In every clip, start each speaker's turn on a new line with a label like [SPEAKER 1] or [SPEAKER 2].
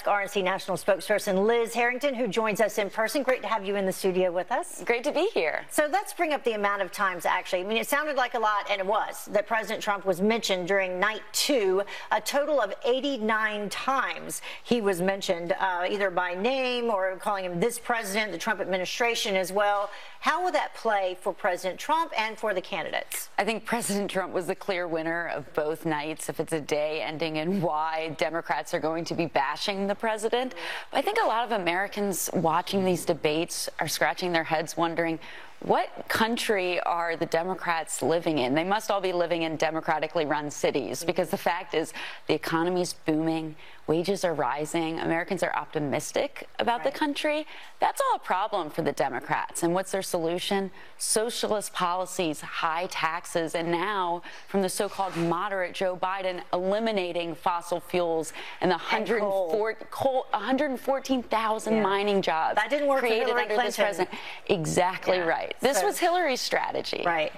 [SPEAKER 1] RNC National Spokesperson Liz Harrington, who joins us in person. Great to have you in the studio with us.
[SPEAKER 2] Great to be here.
[SPEAKER 1] So let's bring up the amount of times, actually. I mean, it sounded like a lot, and it was, that President Trump was mentioned during night 2. A total of 89 times he was mentioned, either by name or calling him this president, the Trump administration as well. How will that play for President Trump and for the candidates?
[SPEAKER 2] I think President Trump was the clear winner of both nights. If it's a day ending in Y, Democrats are going to be bashing the president. But I think a lot of Americans watching these debates are scratching their heads wondering, what country are the Democrats living in? They must all be living in democratically run cities, because the fact is the economy's booming, wages are rising, Americans are optimistic about the country. That's all a problem for the Democrats. And what's their solution? Socialist policies, high taxes, and now from the so-called moderate Joe Biden, eliminating fossil fuels and the 114,000 mining jobs
[SPEAKER 1] that didn't work
[SPEAKER 2] created
[SPEAKER 1] for
[SPEAKER 2] under this president. Exactly right. This was Hillary's strategy.
[SPEAKER 1] Right.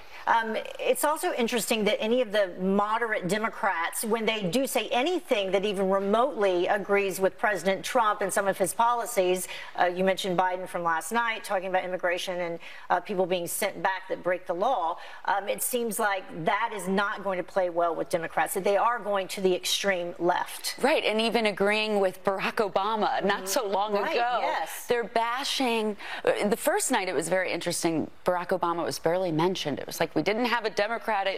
[SPEAKER 1] It's also interesting that any of the moderate Democrats, when they do say anything that even remotely agrees with President Trump and some of his policies, you mentioned Biden from last night, talking about immigration and people being sent back that break the law, it seems like that is not going to play well with Democrats, that they are going to the extreme left.
[SPEAKER 2] Right, and even agreeing with Barack Obama not so long ago.
[SPEAKER 1] Yes.
[SPEAKER 2] They're bashing. The first night it was very interesting. Barack Obama was barely mentioned. It was like we didn't have a Democrat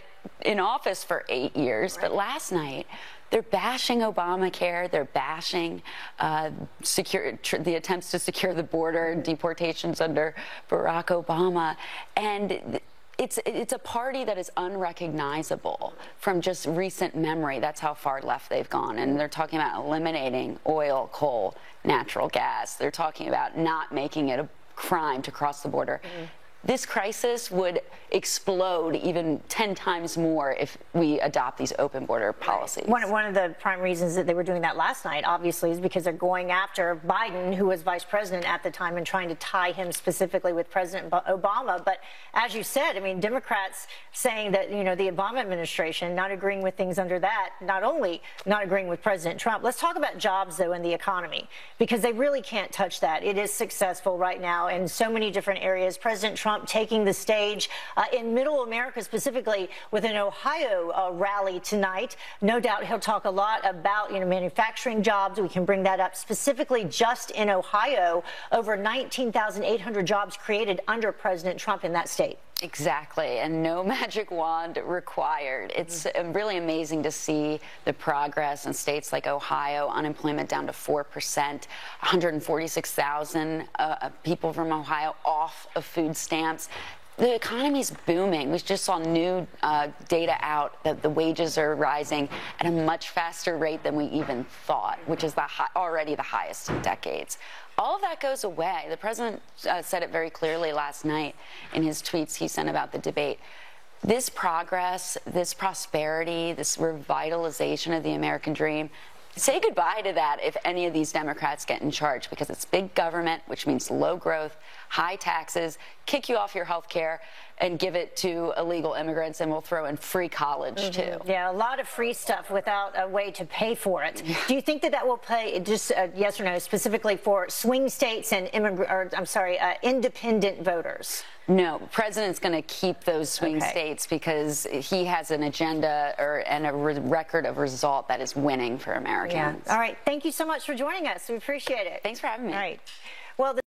[SPEAKER 2] in office for 8 years, but last night they're bashing Obamacare. They're bashing the attempts to secure the border and deportations under Barack Obama. And it's a party that is unrecognizable from just recent memory. That's how far left they've gone. And they're talking about eliminating oil, coal, natural gas. They're talking about not making it a crime to cross the border. This crisis would explode even 10 times more if we adopt these open border policies.
[SPEAKER 1] One of the prime reasons that they were doing that last night, obviously, is because they're going after Biden, who was vice president at the time, and trying to tie him specifically with President Obama. But as you said, I mean, Democrats saying that, you know, the Obama administration not agreeing with things under that, not only not agreeing with President Trump. Let's talk about jobs, though, and the economy, because they really can't touch that. It is successful right now in so many different areas. President Trump taking the stage in Middle America, specifically with an Ohio rally tonight. No doubt he'll talk a lot about, you know, manufacturing jobs. We can bring that up. Specifically, just in Ohio, over 19,800 jobs created under President Trump in that state.
[SPEAKER 2] Exactly, and no magic wand required. It's really amazing to see the progress in states like Ohio, unemployment down to 4%, 146,000 people from Ohio off of food stamps. The economy's booming. We just saw new data out that the wages are rising at a much faster rate than we even thought, which is already the highest in decades. All of that goes away. The president said it very clearly last night in his tweets he sent about the debate. This progress, this prosperity, this revitalization of the American dream, say goodbye to that if any of these Democrats get in charge, because it's big government, which means low growth, high taxes, kick you off your health care, and give it to illegal immigrants, and we'll throw in free college, too.
[SPEAKER 1] Yeah, a lot of free stuff without a way to pay for it. Do you think that that will play, just yes or no, specifically for swing states and independent voters?
[SPEAKER 2] No, the president's going to keep those swing states because he has an agenda and a record of result that is winning for Americans.
[SPEAKER 1] Yeah. All right. Thank you so much for joining us. We appreciate it.
[SPEAKER 2] Thanks for having me.
[SPEAKER 1] All right. Well,